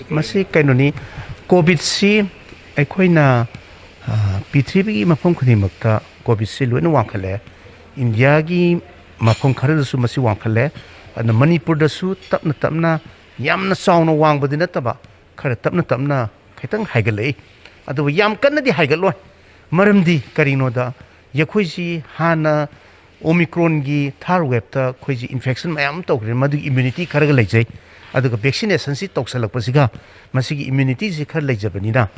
Masi kainoni COVID si aikoina Pithibi mafam khuni makta COVID si loina wangkhale India gi mafam khara su masi wangkhale ana Manipur da su tapna yamna sauna wangbadi nataba khara tapna khaitang haigalei adu yam kanna di haigaloi maramdi karino da yakhoi si hana Omicron gi third wave ta khoi ji infection mayam tokre madu immunity khara ga leijai aduga vaccination si toksalakpasiga masigi immunity si khar leijabanina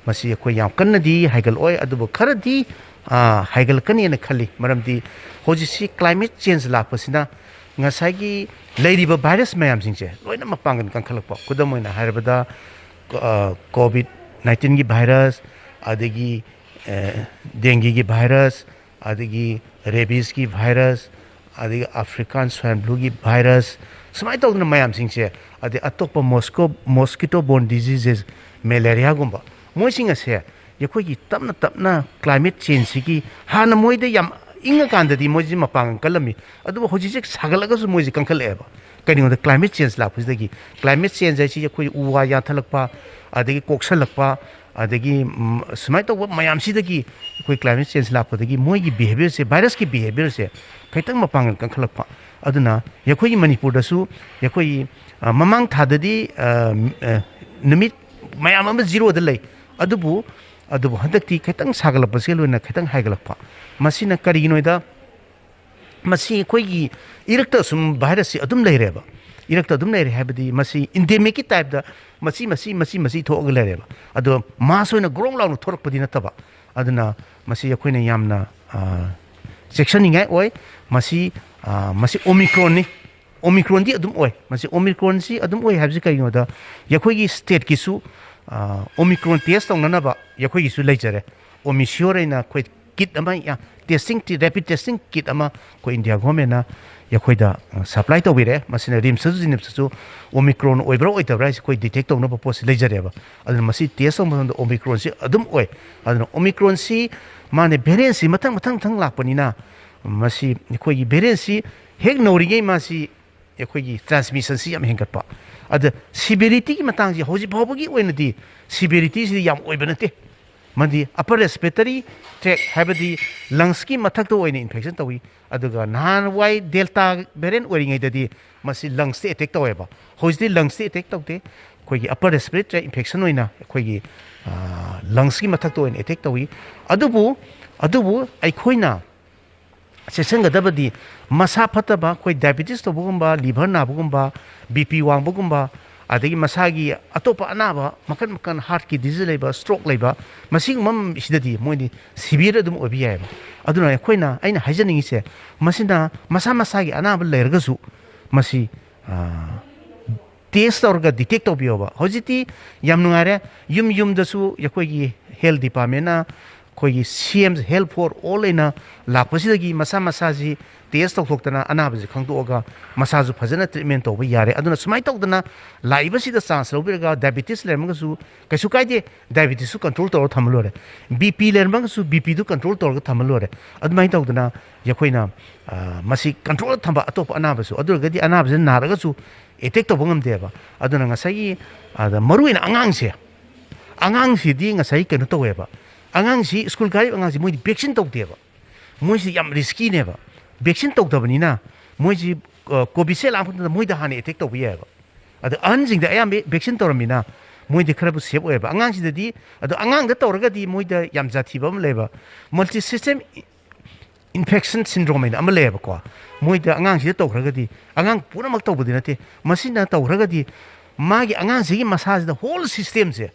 masi khoi yam kanna di haigal oi aduba khara di haigal kani na khali maramdi hoji si climate change lakpasina ngasagi leiriba virus mayam singche loina mapangan kankhalakpa kudamoina hairabada covid 19 gi virus adagi dengue gi virus adagi rabies ki virus adagi african swine flu ki virus samai tawdna mayam singche adi atokpa mosquito borne diseases malaria gumba moi singa se yakoi gi tapna climate change ki hana moide yam inga kanda di moji mapang kalami adu hoji sik sagalaga su moji kankhale ba kani the climate change la phusdagi climate change ai chi yakoi uwa ya thalakpa adagi koksalakpa adagi samai tawba mayam sidagi koi climate change la phudagi moi gi behavior se virus ki behavior se kaitang mapang kankhalakpa aduna yakoi Manipur da su yakoi mamang thadadi numit mayam am zero da lei adubu hadakti kaitang sagalapase loina kaitang haigalappa masina karinoida masi koi gi irakta sum virus adum leireba irakta adum leire habadi masi endemic ki type da masi thog leireba adu masoina grong launu thorakpadi nataba aduna masi yakoina yamna section ingai oi masi Omicron di adum oi masi Omicron si adum oi habji kainoda yakoi gi state ki su Omicron test tongnaba yakoi gi su leijare omisure na koi kit ama ya testing rapid testing kit ama ko India government na yakhoida supply to bire masina rim su su Omicron oibro oitabra koi detect tongna pos leijare ba aduna masi test ong Omicron si adum oi aduna Omicron si mane variant si matang lakpani na masi koi gi variant si hek nori masi yakoi gi transmission si am hengkatpa ad severity ki matang ji hoji bawgi oinadi severity si yam oibanate mandi upper respiratory tract habadi lungs ki mathak to oine infection tawi aduga nan wai delta variant oringai dadi masi lungs te attack taweba hoji lungs te attack tawte koi gi upper respiratory infection oina koi gi lungs ki mathak to oine attack tawi adubu ai khoina sesanga dabadi masa phataba koi diabetes to bugumba liver na bugumba bp wang bugumba adagi masagi atopa anaba makan heart ki disease leba stroke leba masing mam sidadi moini severe dum obiya aduna khoina aina haijaningi se masina masagi anaba lergasu masi test orga detect obiyoba hojiti yamnungare yum dasu yakoi gi health department na koi CM help for all ina lakpasidagi masaji test tawtokdana anabaji khangdoga masazu phajana treatment tawba yare aduna sumai tawdana laibasi da chance lobirga diabetes lermagasu kaisu kaide diabetes su control tawra thamlore BP lermagasu BP du control tawra thamlore adumai tawdana yakoina masi control thamba atop anabasu adurgadi anabaji naragasu attack tawba ngamdeba aduna ngasai ada maruina angangsi di ngasai kenu taweba angangsi school gari angangsi moi vaccine tawdeba moi si yam risky neba vaccine tawdabanina moi si covid se lamphunda moi da hani attack tawbiya ba adu anjing da ayam vaccine tawramina moi de kharabu save oeba angangsi dadi adu angang da tawraga di moi da yam jathi bam leba multi system infection syndrome ina amaleba ko moi da angangsi da tawraga di angang pura mak tawbudi nate masina tawraga di magi angangsi gi massage da whole system se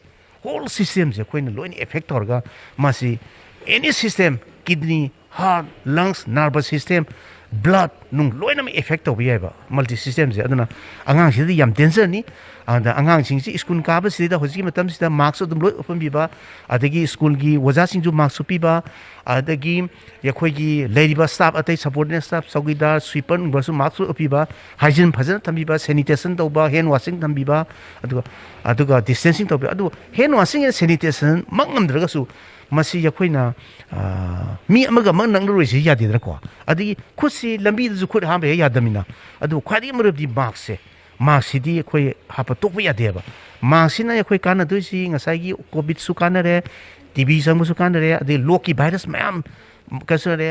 koina loin effect orga masi any system kidney heart lungs nervous system blood nung loina me effect obiya multi system se aduna angang si yam danger ni anda angang sing si school ka ba si da hoji matam si da marks odum loi open bi ba adagi school gi waja sing ju marks pi ba adagi yakhoi gi ladiba staff atai subordinate staff sogida sweeper nung basu marks opi ba hygiene phajana thambi ba sanitation tawba hand washing thambi ba aduga distancing tawba adu hand washing and sanitation mangamdraga su masi yakoina mi amaga mang nang roi si yadidra ko adi khusi lambi du khut ha be yadamina adu khadi marabdi mark se मार्क्सिदी अखोई हाप तोप यादेबा मार्क्सिना अखोई कानदोसी ngसाई Covid सु कानरे TB संबसु कानरे अदे लोकी virus ma'am कसरे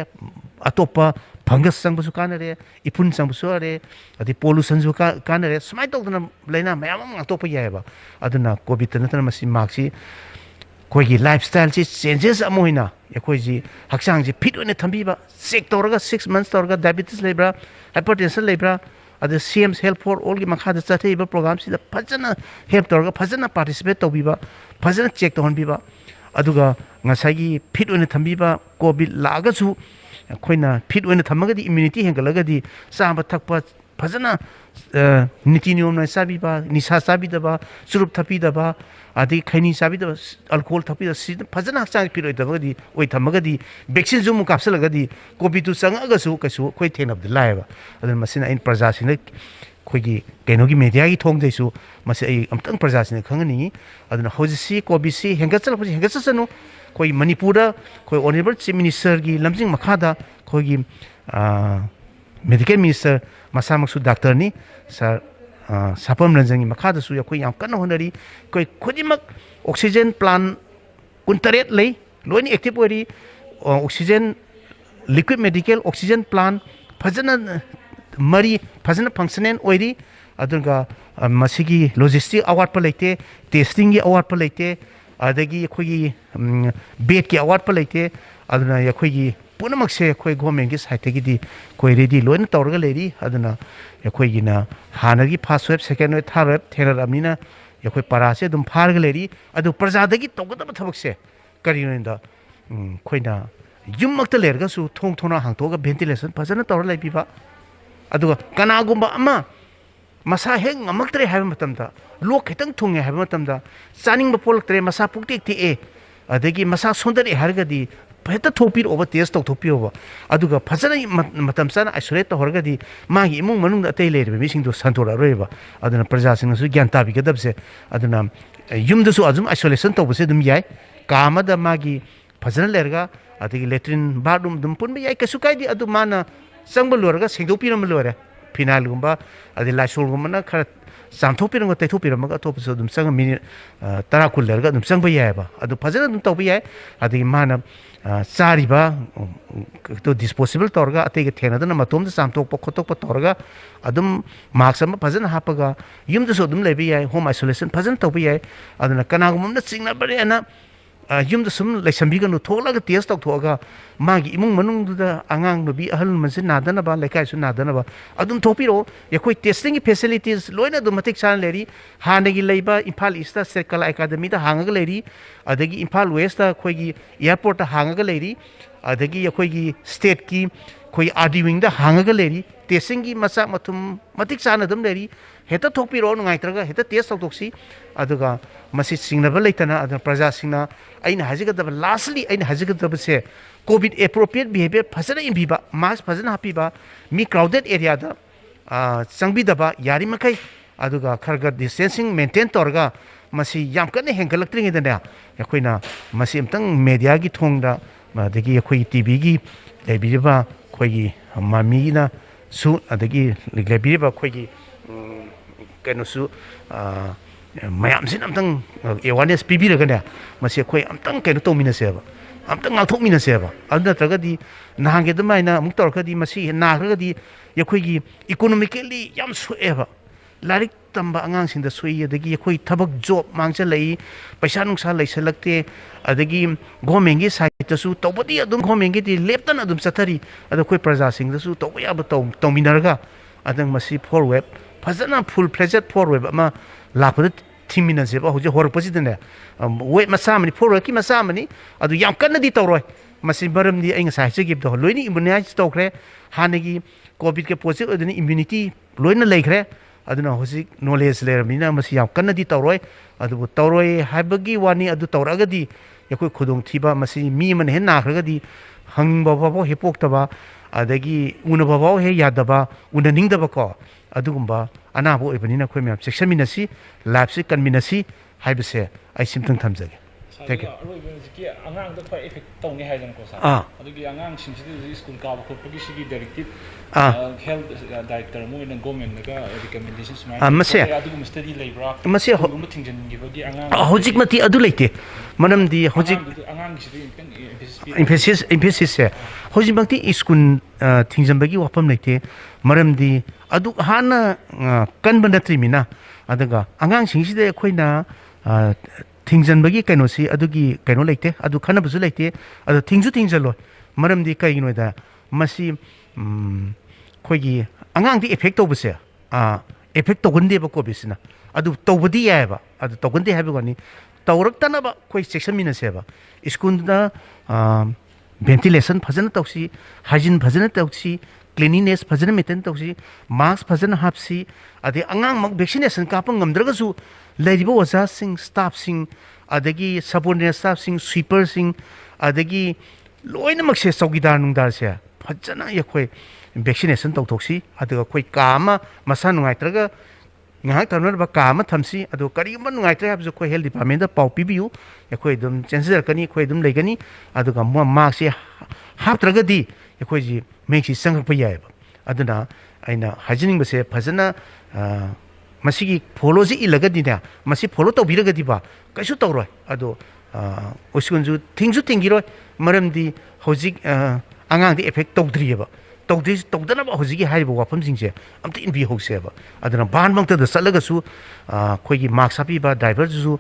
अतोपा fungus संबसु कानरे इपुन संबसु अरे अदे pollution सु कानरे समाय तोदना लेना मैम अतोपा याबा अदना कोविड नतना मसी मार्क्सी कोई लाइफस्टाइल से चेंजेस अमोइना यखोई जी हक्सांग जी फिट ओने थंबीबा चेक तोरगा 6 मंथ्स तोरगा डायबिटीज लेब्रा हाइपरटेंशन लेब्रा अदे सीएम्स हेल्प फॉर ऑल की मखादा चथेबा प्रोग्राम सिदा फजना हेल्प तोरगा फजना पार्टिसिपेट तौबीबा फजना चेक तोहनबीबा अदुगा ngसाई फिट ओने थंबीबा कोविड लागसु अखोइना फिट ओने थमगदी इम्यूनिटी हेंगलगदी साबा थकपा फजना नीति नियम ना साबीबा निशा साबीदबा सुरुप थपीदबा आदि खैनी साबीदबा अल्कोहल थपीदा फजना हक्सांग फिट ओइदबगदी ओइ थमगदी वैक्सीन जुमु कापसलगदी कोविड तु संगगसु कसु खोइ थेनब लायबा अदन मसिना इन प्रजासिन खोइगी कैनोगी मीडिया की थोंग जैसु मसे आई अमतंग प्रजासिन खंगनी अदन होजिसी कोविसी हेंगचलपसि हेंगचसनु खोइ मणिपुर खोइ ऑनरेबल चीफ मिनिस्टर की लमजिंग मखादा खोइगी मेडिकल मिनिस्टर मसामक्सु डॉक्टर नि सर सापम रंजंगी मखादसु यखोइ याम कन्न होनरी कोइ खुदिमक ऑक्सीजन प्लांट 19 लै लोइन एक्टिव ओरी oxygen liquid medical oxygen plant फजना मरी फजना फंक्शनल ओरी अदुगा मसिगी लॉजिस्टिक अवार्ड पर लेते टेस्टिंग की अवार्ड पर लेते अदगी यखोइ बेड की अवार्ड पर लेते अदुना यखोइ पुनमक्से अखोई गवर्नमेंट की साइड की कोई रेडी लोन तौरगा लेरी अदुना यखोइगिना हानगी first wave second wave third wave थेररामनिना यखोइ परासे दुम फारगा लेरी अदु प्रजादगी तौगदब थबकसे करिनदा खोइना युममक्ता लेरगासु थोंग थोना हांगतोगा वेंटिलेशन फजना तौर लेबिबा अदुगा कनागुम्बा अमा मसा हेंग ngमक्तरे हाबे मतमदा लोक खितंग थुंगे हाबे मतमदा चानिंगबा पोलक्तरे मसा पुक्टिक ए अदगी मसा सोंदरे हारगदी हेत थोपीर ओवर टेस्ट तौथोपीओबा अदुगा फजना मतम सन आइसोलेट तौरगदी मागी इमुंग मनुंग अतै लेरबे मिसिंगदो संतोरारोयबा अदुना प्रजासिंगसु ज्ञान ताबिगदबसे अदुना युमदसु अजुम आइसोलेशन तौबसे दुम याय कामदा मागी फजना लेरगा अदगी लेट्रिन बाथरूम दुम पुनबे याय कसु कायदि अदु माना संगबा लोरगा सेंगदोपीरम लोरे फिनाइलगुम्बा अदि लाइसोलगुम्बना खरा चांथोपीरम तैथोपीरम अतोपसु दुम संग मिनिट 10 कुल लेरगा दुम संगबा यायबा अदु फजना दुम तौबे याय अदगी माना चारिबा तो डिस्पोजेबल तौरगा अतैगे थेनदना मतोमदा चामथोकपा खोतोकपा तौरगा अदुम मार्क्स अमा फजना हापगा युमदसु अदुम लेबे याय होम आइसोलेशन फजना तौबे याय अदुना कनागुमना चिंगनाबरेना युमदा सुम लेसंबिगनु थोलगा टेस्ट तौथोगा मागी इमुंग मनुंगदुदा आंगांग नबी अहल मनसे नादनबा लेकाइसु नादनबा अदुम थोपिरो यखोइ टेस्टिंग फैसिलिटीज लोइना दु मतिक सान लेरी हानगी लेबा इम्फाल ईस्ट सर्कल एकेडमी दा हांगगा लेरी अदगी इम्फाल वेस्ट दा खोइगी एयरपोर्ट दा हांगगा लेरी अदगी यखोइगी स्टेट की खोइ आरडी विंग दा हांगगा लेरी टेस्टिंग की मसा मथुम मतिक सान अदुम लेरी हेता थोपिरो नुंगाइत्रगा हेता टेस्ट तौथोक्सी अदुगा मसी सिंगनबा लेतना अदुना प्रजा सिंगना अइन हाजिगदब लास्टली अइन हाजिगदबसे कोविड एप्रोप्रिएट बिहेवियर फजना इनबीबा मास्क फजना हापीबा मी क्राउडेड एरिया दा संगबीदबा यारी मखै अदुगा खरगा डिस्टेंसिंग मेंटेन तौरगा मसी याम कने हेंगलक्त्रिङेदना यखोइना मसी अमतंग मीडिया की थोंगदा अदगी यखोइ टीवी की लेबिरिबा खोइगी मामीना सु अदगी लेबिरिबा खोइगी कनुसु मयामसिन अमतंग अवेयरनेस पिबिरगने मसी खोइ अमतंग कनु तौमिनसेबा अमतंग गाथोकमिनसेबा अदु नत्रगदी नाहांगे दमाइना अमुक तौरगदी मसी नाग्रगदी यखोइगी इकोनॉमिकली याम सुएबा लारिक तंबा आंगांसिंदा सुई अदगी यखोइ थबक जॉब मांगचलई पैसा नुंसा लैसलक्ते अदगी गवर्नमेंट की साइडतसु तौबदी अदुम गवर्नमेंट की लेप्तन अदुम चथरी अद खोइ प्रजासिंगदसु तौबयाब तौमिनरगा अदंग मसी फोर वेब फजना फुल फ्लेजेड फोर वेब अमा लापद थिमिनसेबा होजे होरपसिदने वेब मसामनि फोर वेब की मसामनि अदु याम कन्नदी तौरोय मसी बरमदी अइ ngसा हाइसेगिब दो लोइनि इम्युनाइज तौखरे हानेगी कोविड के पॉजिटिव अदनि इम्युनिटी लोइना लेखरे अदुना होजिक नॉलेज लेरमिना मसी याम कन्नदी तौरोय अदु तौरोय हाइबगी वानी अदु तौरगदी यखोइ खुदोंग थिबा मसी मी मन हे नाखरगदी हंगबा बाबो हेपोक्तबा अदगी उनबाबो हे यादबा उननिंगदबा को अदुगुम्बा अनाबो ओइबनिना खोइ म्याम सेक्सनमिनसी लाइफ से कन्मिनसी हाइबसे आई सिमथंग थमजगे Thank you. ꯑꯉꯥꯡꯗ ꯈ꯭ꯋꯥꯏ ꯏꯐꯦꯛ ꯇꯧꯅꯤ ꯍꯥꯏꯗꯅꯀꯣ ꯁꯥꯔ ꯑꯗꯨꯒꯤ ꯑꯉꯥꯡꯁꯤꯡꯁꯤꯗ ꯍꯧꯖꯤꯛ ꯁ꯭ꯀꯨꯜ ꯀꯥꯕ ꯈꯣꯠꯄꯒꯤ ꯁꯤꯒꯤ ꯗꯥꯏꯔꯦꯛꯇꯤꯞ ꯍꯦꯜꯊ ꯗꯥꯏꯔꯦꯛꯇꯔ ꯑꯃ ꯑꯣꯏꯅ ꯒꯣꯔꯃꯦꯟꯠꯅꯒ ꯔꯤꯀꯃꯦꯟꯗꯦꯁꯟ ꯁꯨꯃꯥꯏꯅ ꯑꯗꯨꯒꯨꯝꯕ ꯁ꯭ꯇꯗꯤ ꯂꯩꯕ꯭ꯔꯥ ꯁ꯭ꯀꯨꯜꯒꯨꯝꯕ ꯊꯤꯡꯖꯤꯟꯈꯤꯕꯒꯤ ꯑꯉꯥꯡ ꯍꯧꯖꯤꯛꯃꯛꯇꯤ ꯑꯗꯨ ꯂꯩꯇꯦ ꯃꯔꯝꯗꯤ ꯍꯧꯖꯤꯛ ꯑꯉꯥꯡꯒꯤꯁꯤꯗꯤ ꯏꯝꯐꯦꯁꯤꯁꯁꯦ ꯍꯧꯖꯤꯛꯃꯛꯇꯤ ꯁ꯭ꯀꯨꯜ ꯊꯤꯡꯖꯤꯟꯕꯒꯤ ꯋꯥꯐꯝ ꯂꯩꯇꯦ ꯃꯔꯝꯗꯤ ꯑꯗꯨ ꯍꯥꯟꯅ ꯀꯟꯕ ꯅꯠꯇ꯭ꯔꯤꯃꯤꯅ ꯑꯗꯨꯒ ꯑꯉꯥꯡꯁꯤꯡꯁꯤꯗ ꯑꯩꯈꯣꯏꯅ ꯊꯤꯡꯖꯟꯕꯒꯤ ꯀꯩꯅꯣꯁꯤ ꯑꯗꯨꯒꯤ ꯀꯩꯅꯣ ꯂꯩꯇꯦ ꯑꯗꯨ ꯈꯟꯅꯕꯁꯨ ꯂꯩꯇꯦ ꯑꯗꯣ ꯊꯤꯡꯁꯨ ꯊꯤꯡꯖꯜꯂꯣꯏ ꯃꯔꯝꯗꯤ ꯀꯩꯒꯤꯅꯣꯗ ꯃꯁꯤ ꯑꯩꯈꯣꯏꯒꯤ ꯑꯉꯥꯡꯗ ꯑꯦꯐꯦꯛ ꯇꯧꯕꯁꯦ ꯑꯦꯐꯦꯛ ꯇꯧꯒꯟꯗꯦꯕ ꯀꯣꯚꯤꯗꯁꯤꯅ ꯑꯗꯨ ꯇꯧꯕꯗꯤ ꯌꯥꯏꯑꯕ ꯑꯗꯨ ꯇꯧꯒꯟꯗꯦ ꯍꯥꯏꯕ ꯋꯥꯅꯤ ꯇꯧꯔꯛꯇꯅꯕ ꯑꯩꯈꯣꯏ ꯆꯦꯛꯁꯤꯟꯃꯤꯟꯅꯁꯦꯕ ꯁ꯭ꯀꯨꯜꯗ ꯚꯦꯟꯇꯤꯂꯦꯁꯟ ꯐꯖꯅ ꯇꯧꯁꯤ ꯍꯥꯏꯖꯤꯟ ꯐꯖꯅ ꯇꯧꯁꯤ ꯀ꯭ꯂꯤꯅꯤꯅꯦꯁ ꯐꯖꯅ ꯃꯦꯟꯇꯦꯟ ꯇꯧꯁꯤ ꯃꯥꯛꯁ ꯐꯖꯅ ꯍꯥꯞꯁꯤ ꯑꯗꯩ ꯑꯉꯥꯡꯃꯛ ꯚꯦꯛꯁꯤꯅꯦꯁꯟ ꯀꯥꯞꯄ ꯉꯝꯗ꯭ꯔꯒꯁꯨ ꯂꯩꯔꯤꯕ ꯑꯣꯖꯥꯁꯤꯡ ꯁ꯭ꯇꯥꯐꯁꯤꯡ ꯑꯗꯒꯤ ꯁꯕꯑꯣꯔꯗꯤꯅꯦꯠ ꯁ꯭ꯇꯥꯐꯁꯤꯡ ꯁ꯭ꯋꯤꯄꯔꯁꯤꯡ ꯑꯗꯒꯤ ꯂꯣꯏꯅꯃꯛꯁꯦ ꯆꯧꯀꯤꯗꯥꯔ ꯅꯨꯡꯗꯥꯔꯁꯦ ꯐꯖꯅ ꯑꯩꯈꯣꯏ ꯚꯦꯛꯁꯤꯅꯦꯁꯟ ꯇꯧꯊꯣꯛꯁꯤ ꯑꯗꯨꯒ ꯑꯩꯈꯣꯏ ꯀꯥ ꯑꯃ ꯃꯁꯥ ꯅꯨꯡꯉꯥꯏꯇ꯭ꯔꯒ ꯉꯥꯏꯍꯥꯛ ꯊꯝꯅꯅꯕ ꯀꯥ ꯑꯃ ꯊꯝꯁꯤ ꯑꯗꯣ ꯀꯔꯤꯒꯨꯝꯕ ꯅꯨꯡꯉꯥꯏꯇ꯭ꯔꯦ ꯍꯥꯏꯕꯁꯨ ꯑꯩꯈꯣꯏ ꯍꯦꯜꯊ ꯗꯤꯄꯥꯔꯠꯃꯦꯟꯇ ꯄꯥꯎ ꯄꯤꯕꯤꯌꯨ ꯑꯩꯈꯣꯏ ꯑꯗꯨꯝ ꯆꯦꯟꯖꯔꯛꯀꯅꯤ ꯑꯩꯈꯣꯏ ꯑꯗꯨꯝ ꯂꯩꯒꯅꯤ ꯑꯗꯨꯒ ꯃꯥꯛꯁꯦ ꯍꯥꯞꯇ꯭ꯔꯒꯗꯤ ꯑꯩꯈꯣꯏꯁꯤ ꯃꯌꯦꯛꯁꯤ ꯆꯪꯉꯛꯄ ꯌꯥꯏꯑꯕ ꯑꯗꯨꯅ ꯑꯩꯅ ꯍꯥꯏꯖꯅꯤꯡꯕꯁꯦ ꯐꯖꯅ ꯃꯁꯤꯒꯤ ꯐꯣꯂꯣꯁꯤ ꯏꯜꯂꯒꯗꯤꯅꯦ ꯃꯁꯤ ꯐꯣꯂꯣ ꯇꯧꯕꯤꯔꯒꯗꯤꯕ ꯀꯩꯁꯨ ꯇꯧꯔꯣꯏ ꯑꯗꯣ ꯁ꯭ꯀꯨꯜꯁꯨ ꯊꯤꯡꯁꯨ ꯊꯤꯡꯈꯤꯔꯣꯏ ꯃꯔꯝꯗꯤ ꯍꯧꯖꯤꯛ ꯑꯉꯥꯡꯗꯤ ꯑꯦꯐꯦꯛ ꯇꯧꯗ꯭ꯔꯤꯑꯕ ꯇꯧꯗꯅꯕ ꯍꯧꯖꯤꯛꯀꯤ ꯍꯥꯏꯔꯤꯕ ꯋꯥꯐꯝꯁꯤꯡꯁꯦ ꯑꯝꯇ ꯏꯟꯕꯤꯍꯧꯁꯦꯕ ꯑꯗꯨꯅ ꯚꯥꯟꯃꯛꯇꯗ ꯆꯠꯂꯒꯁꯨ ꯑꯩꯈꯣꯏꯒꯤ ꯃꯥꯛꯁ ꯍꯥꯞꯄꯤꯕ ꯗ꯭ꯔꯥꯏꯚꯔꯗꯨꯁꯨ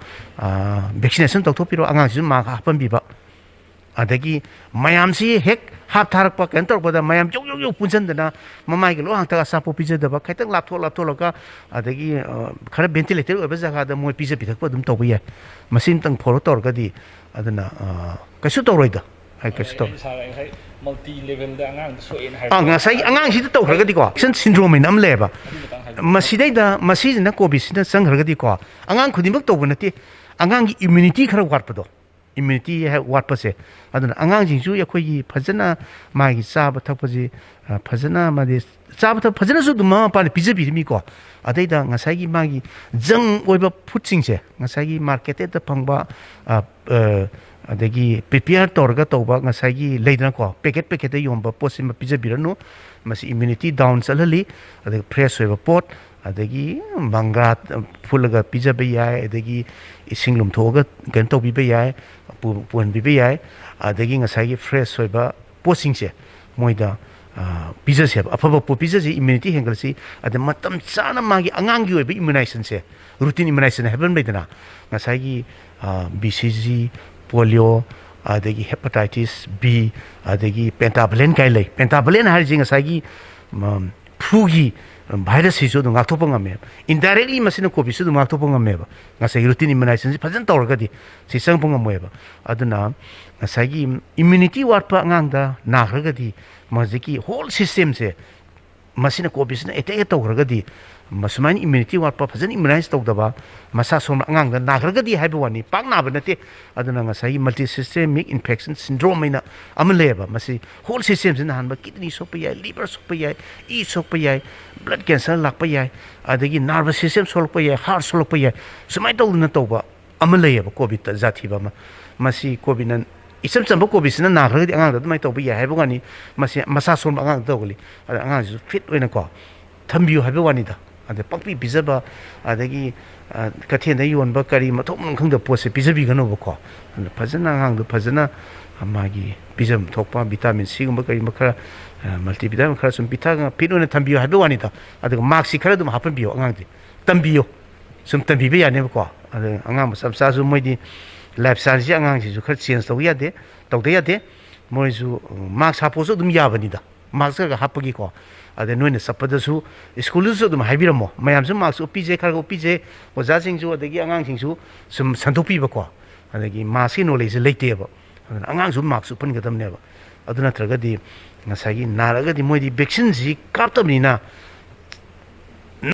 ꯚꯦꯛꯁꯤꯅꯦꯁꯟ ꯇꯧꯊꯣꯛꯄꯤꯔꯣ ꯑꯉꯥꯡꯁꯤꯁꯨ ꯃꯥꯛꯁ ꯍꯥꯞꯄꯟꯕꯤꯕ ꯑꯗꯒꯤ ꯃꯌꯥꯝꯁꯤ ꯍꯦꯛ ꯍꯥꯞ ꯊꯥꯔꯛꯄ ꯀꯩꯅꯣ ꯇꯧꯔꯛꯄꯗ ꯃꯌꯥꯝ ꯌꯧ ꯄꯨꯟꯁꯤꯟꯗꯅ ꯃꯃꯥꯏꯒꯤ ꯂꯣꯏ ꯉꯥꯛꯇ ꯑꯆꯥꯄꯣꯠ ꯄꯤꯖꯗꯕ ꯈꯤꯇꯪ ꯂꯥꯞꯊꯣꯛꯂꯒ ꯑꯗꯒꯤ ꯈꯔ ꯚꯦꯟꯇꯤꯂꯦꯇꯔ ꯑꯣꯏꯕ ꯖꯒꯥꯗ ꯃꯣꯏ ꯄꯤꯖ ꯄꯤꯊꯛꯄ ꯑꯗꯨꯝ ꯇꯧꯕ ꯌꯥꯏ ꯃꯁꯤ ꯑꯃꯇꯪ ꯐꯣꯂꯣ ꯇꯧꯔꯒꯗꯤ ꯑꯗꯨꯅ ꯀꯩꯁꯨ ꯇꯧꯔꯣꯏꯗ ꯀꯩꯁꯨ ꯇꯧꯔꯣꯏ ꯃꯜꯇꯤ ꯂꯦꯚꯦꯜꯗ ꯑꯉꯥꯡꯗ ꯁꯣꯛꯑꯦꯅ ꯉꯁꯥꯏꯒꯤ ꯑꯉꯥꯡꯁꯤꯗ ꯇꯧꯈ꯭ꯔꯒꯗꯤꯀꯣ ꯑꯦꯛꯁꯟ ꯁꯤꯟꯗ꯭ꯔꯣꯝ ꯍꯥꯏꯅ ꯑꯃ ꯂꯩꯌꯦꯕ ꯃꯁꯤꯁꯤꯅ ꯀꯣꯚꯤꯗꯁꯤꯅ ꯆꯪꯈ꯭ꯔꯒꯗꯤꯀꯣ ꯑꯉꯥꯡ ꯈꯨꯗꯤꯡꯃꯛ ꯇꯧꯕ ꯅꯠꯇꯦ ꯑꯉꯥꯡꯒꯤ ꯏꯝꯃ꯭ꯌꯨꯅꯤꯇꯤ ꯈꯔ ꯋꯥꯠꯄꯗꯣ ꯏꯝꯃ꯭ꯌꯨꯅꯤꯇꯤ ꯋꯥꯠꯄꯁꯦ ꯑꯗꯨꯅ ꯑꯉꯥꯡꯁꯤꯡꯁꯨ ꯑꯩꯈꯣꯏꯒꯤ ꯐꯖꯅ ꯃꯥꯒꯤ ꯆꯥꯕ ꯊꯛꯄꯁꯤ ꯐꯖꯅ ꯃꯥꯗꯤ ꯆꯥꯕ ꯊꯛꯄ ꯐꯖꯅꯁꯨ ꯑꯗꯨꯝ ꯃꯃꯥ ꯃꯄꯥꯅ ꯄꯤꯖꯕꯤꯔꯝꯃꯤꯀꯣ ꯑꯗꯩꯗ ꯉꯁꯥꯏꯒꯤ ꯃꯥꯒꯤ ꯖꯪ ꯑꯣꯏꯕ ꯐꯨꯗꯁꯤꯡꯁꯦ ꯉꯁꯥꯏꯒꯤ ꯃꯥꯔꯀꯦꯠꯇ ꯐꯪꯕ ꯑꯗꯒꯤ ꯄ꯭ꯔꯤꯄꯤꯌꯔ ꯇꯧꯔꯒ ꯇꯧꯕ ꯉꯁꯥꯏꯒꯤ ꯂꯩꯗꯅꯀꯣ ꯄꯦꯀꯦꯠꯇ ꯌꯣꯟꯕ ꯄꯣꯠꯁꯤꯃ ꯄꯤꯖꯕꯤꯔꯅꯨ ꯃꯁꯤ ꯏꯝꯃ꯭ꯌꯨꯅꯤꯇꯤ ꯗꯥꯎꯟ ꯆꯠꯍꯜꯂꯤ ꯑꯗꯒꯤ ꯐ꯭ꯔꯦꯁ ꯑꯣꯏꯕ ꯄꯣꯠ ꯑꯗꯒꯤ ꯃꯪꯒ꯭ꯔꯥ ꯐꯨꯠꯂꯒ ꯄꯤꯖꯕ ꯌꯥꯏ ꯑꯗꯒꯤ ꯏꯁꯤꯡ ꯂꯨꯝꯊꯣꯛꯑꯒ ꯀꯩꯅꯣ ꯇꯧꯕꯤꯕ ꯌꯥꯏ ꯄꯨꯍꯟꯕꯤꯕ ꯌꯥꯏ ꯑꯗꯒꯤ ꯉꯁꯥꯏꯒꯤ ꯐ꯭ꯔꯦꯁ ꯑꯣꯏꯕ ꯄꯣꯠꯁꯤꯡꯁꯦ ꯃꯣꯏꯗ ꯄꯤꯖꯁꯦꯕ ꯑꯐꯕ ꯄꯣꯠ ꯄꯤꯖꯁꯤ ꯏꯝꯃ꯭ꯌꯨꯅꯤꯇꯤ ꯍꯦꯟꯒꯠꯂꯁꯤ ꯑꯗ ꯃꯇꯝ ꯆꯥꯅ ꯃꯥꯒꯤ ꯑꯉꯥꯡꯒꯤ ꯑꯣꯏꯕ ꯏꯝꯃ꯭ꯌꯨꯅꯥꯏꯖꯦꯁꯟꯁꯦ ꯔꯨꯇꯤꯟ ꯏꯝꯃ꯭ꯌꯨꯅꯥꯏꯖꯦꯁꯟ ꯍꯥꯏꯕ ꯑꯃ ꯂꯩꯗꯅ ꯉꯁꯥꯏꯒꯤ BCG ꯄꯣꯂꯤꯑꯣ ꯑꯗꯒꯤ ꯍꯦꯄꯥꯇꯥꯏꯇꯤꯁ B ꯑꯗꯒꯤ ꯄꯦꯟꯇꯥꯕꯂꯦꯟ ꯀꯥꯏ ꯂꯩ ꯄꯦꯟꯇꯥꯕꯂꯦꯟ ꯍꯥꯏꯔꯤꯁꯤ ꯉꯁꯥꯏꯒꯤ ꯐ꯭ꯂꯨꯒꯤ ꯚꯥꯏꯔꯁꯁꯤꯁꯨ ꯑꯗꯨꯝ ꯉꯥꯛꯊꯣꯛꯄ ꯉꯝꯃꯦꯕ ꯏꯟꯗꯥꯏꯔꯦꯛꯂꯤ ꯃꯁꯤꯅ ꯀꯣꯚꯤꯗꯁꯨ ꯑꯗꯨꯝ ꯉꯥꯛꯊꯣꯛꯄ ꯉꯝꯃꯦꯕ ꯉꯁꯥꯏꯒꯤ ꯔꯨꯇꯤꯟ ꯏꯝꯃ꯭ꯌꯨꯅꯥꯏꯖꯦꯁꯟꯁꯤ ꯐꯖꯅ ꯇꯧꯔꯒꯗꯤ ꯁꯤ ꯆꯪꯉꯛꯄ ꯉꯝꯃꯣꯏꯕ ꯑꯗꯨꯅ ꯉꯁꯥꯏꯒꯤ ꯏꯝꯃ꯭ꯌꯨꯅꯤꯇꯤ ꯋꯥꯠꯄ ꯑꯉꯥꯡꯗ ꯅꯥꯈ꯭ꯔꯒꯗꯤ ꯍꯧꯖꯤꯛꯀꯤ ꯍꯣꯜ ꯁꯤꯁꯇꯦꯝꯁꯦ ꯃꯁꯤꯅ ꯀꯣꯚꯤꯗꯁꯤꯅ ꯑꯦꯇꯦꯛ ꯇꯧꯈ꯭ꯔꯒꯗꯤ ꯁꯨꯃꯥꯏꯅ ꯏꯝꯃ꯭ꯌꯨꯅꯤꯇꯤ ꯋꯥꯠꯄ ꯐꯖꯅ ꯏꯝꯃ꯭ꯌꯨꯅꯥꯏꯖ ꯇꯧꯗꯕ ꯃꯁꯥ ꯁꯣꯟꯕ ꯑꯉꯥꯡꯗ ꯅꯥꯈ꯭ꯔꯒꯗꯤ ꯍꯥꯏꯕ ꯋꯥꯅꯤ ꯄꯥꯛ ꯅꯥꯕ ꯅꯠꯇꯦ ꯑꯗꯨꯅ ꯉꯁꯥꯏꯒꯤ ꯃꯜꯇꯤ ꯁꯤꯁꯇꯦꯃꯤꯛ ꯏꯟꯐꯦꯛꯁꯟ ꯁꯤꯟꯗ꯭ꯔꯣꯝ ꯍꯥꯏꯅ ꯑꯃ ꯂꯩꯌꯦꯕ ꯃꯁꯤ ꯍꯣꯜ ꯁꯤꯁꯇꯦꯝꯁꯤ ꯅꯥꯍꯟꯕ ꯀꯤꯗꯅꯤ ꯁꯣꯛꯄ ꯌꯥꯏ ꯂꯤꯚꯔ ꯁꯣꯛꯄ ꯌꯥꯏ ꯏ ꯁꯣꯛꯄ ꯌꯥꯏ ꯕ꯭ꯂꯗ ꯀꯦꯟꯁꯔ ꯂꯥꯛꯄ ꯌꯥꯏ ꯑꯗꯒꯤ ꯅꯥꯔꯚꯁ ꯁꯤꯁꯇꯦꯝ ꯁꯣꯛꯂꯛꯄ ꯌꯥꯏ ꯍꯥꯔꯠ ꯁꯣꯛꯂꯛꯄ ꯌꯥꯏ ꯁꯨꯃꯥꯏꯅ ꯇꯧꯗꯅ ꯇꯧꯕ ꯑꯃ ꯂꯩꯌꯦꯕ ꯀꯣꯚꯤꯗꯇ ꯖꯥꯊꯤꯕ ꯑꯃ ꯃꯁꯤ ꯀꯣꯚꯤꯗꯅ ꯏꯆꯝ ꯆꯝꯕ ꯀꯣꯚꯤꯗꯁꯤꯅ ꯅꯥꯈ꯭ꯔꯒꯗꯤ ꯑꯉꯥꯡꯗ ꯑꯗꯨꯃꯥꯏꯅ ꯇꯧꯕ ꯌꯥꯏ ꯍꯥꯏꯕ ꯋꯥꯅꯤ ꯃꯁꯤ ꯃꯁꯥ ꯁꯣꯟꯕ ꯑꯉꯥꯡꯗ ꯇꯧꯒꯜꯂꯤ ꯑꯗ ꯑꯉꯥꯡꯁꯤꯁꯨ ꯐꯤꯠ ꯑꯣꯏꯅꯀꯣ ꯊꯝꯕꯤꯌꯨ ꯍꯥꯏꯕ ꯋꯥꯅꯤꯗ ꯑꯗ ꯄꯪꯄꯤ ꯄꯤꯖꯕ ꯑꯗꯒꯤ ꯀꯩꯊꯦꯜꯗ ꯌꯣꯟꯕ ꯀꯔꯤ ꯃꯊꯣꯡ ꯃꯔꯝ ꯈꯪꯗꯕ ꯄꯣꯠꯁꯦ ꯄꯤꯖꯕꯤꯒꯅꯣꯕꯀꯣ ꯑꯗꯨꯅ ꯐꯖꯅ ꯑꯉꯥꯡꯗꯣ ꯐꯖꯅ ꯃꯥꯒꯤ ꯄꯤꯖꯐꯝ ꯊꯣꯛꯄ ꯚꯤꯇꯥꯃꯤꯟ Cꯒꯨꯝꯕ ꯀꯔꯤꯒꯨꯝꯕ ꯈꯔ ꯃꯜꯇꯤꯚꯤꯇꯥꯃꯤꯟ ꯈꯔ ꯁꯨꯝ ꯄꯤꯊꯛꯑꯒ ꯐꯤꯠ ꯑꯣꯏꯅ ꯊꯝꯕꯤꯌꯨ ꯍꯥꯏꯕ ꯋꯥꯅꯤꯗ ꯑꯗꯨꯒ ꯃꯥꯛꯁꯤ ꯈꯔ ꯑꯗꯨꯝ ꯍꯥꯞꯄꯟꯕꯤꯌꯨ ꯑꯉꯥꯡꯗꯤ ꯇꯝꯕꯤꯌꯨ ꯁꯨꯝ ꯇꯝꯕꯤꯕ ꯌꯥꯅꯦꯕꯀꯣ ꯑꯗ ꯑꯉꯥꯡ ꯃꯆꯥ ꯃꯆꯥꯁꯨ ꯃꯣꯏꯗꯤ ꯂꯥꯏꯐ ꯁ꯭ꯇꯥꯏꯜꯁꯤ ꯑꯉꯥꯡꯁꯤꯁꯨ ꯈꯔ ꯆꯦꯟꯖ ꯇꯧꯗ ꯌꯥꯗꯦ ꯃꯣꯏꯁꯨ ꯃꯥꯛꯁ ꯍꯥꯞꯄꯁꯨ ꯑꯗꯨꯝ ꯌꯥꯕꯅꯤꯗ ꯃꯥꯛꯁ ꯈꯔ ꯍꯥꯞꯄꯒꯤꯀꯣ ꯑꯗ ꯅꯣꯏꯅ ꯆꯠꯄꯗꯁꯨ ꯁ꯭ꯀꯨꯜꯗꯁꯨ ꯑꯗꯨꯝ ꯍꯥꯏꯕꯤꯔꯝꯃꯣ ꯃꯌꯥꯝꯁꯨ ꯃꯥꯛꯁ ꯎꯞꯄꯤꯖꯩ ꯈꯔ ꯎꯞꯄꯤꯖꯩ ꯑꯣꯖꯥꯁꯤꯡꯁꯨ ꯑꯗꯒꯤ ꯑꯉꯥꯡꯁꯤꯡꯁꯨ ꯁꯨꯝ ꯁꯟꯗꯣꯛꯄꯤꯕꯀꯣ ꯑꯗꯒꯤ ꯃꯥꯛꯁꯀꯤ ꯅꯣꯂꯦꯖꯁꯦ ꯂꯩꯇꯦꯕ ꯑꯗꯨꯅ ꯑꯉꯥꯡꯁꯨ ꯃꯥꯛꯁ ꯎꯞꯍꯟꯒꯗꯕꯅꯦꯕ ꯑꯗꯨ ꯅꯠꯇ꯭ꯔꯒꯗꯤ ꯉꯁꯥꯏꯒꯤ ꯅꯥꯔꯒꯗꯤ ꯃꯣꯏꯗꯤ ꯚꯦꯛꯁꯤꯟꯁꯤ ꯀꯥꯞꯇꯕꯅꯤꯅ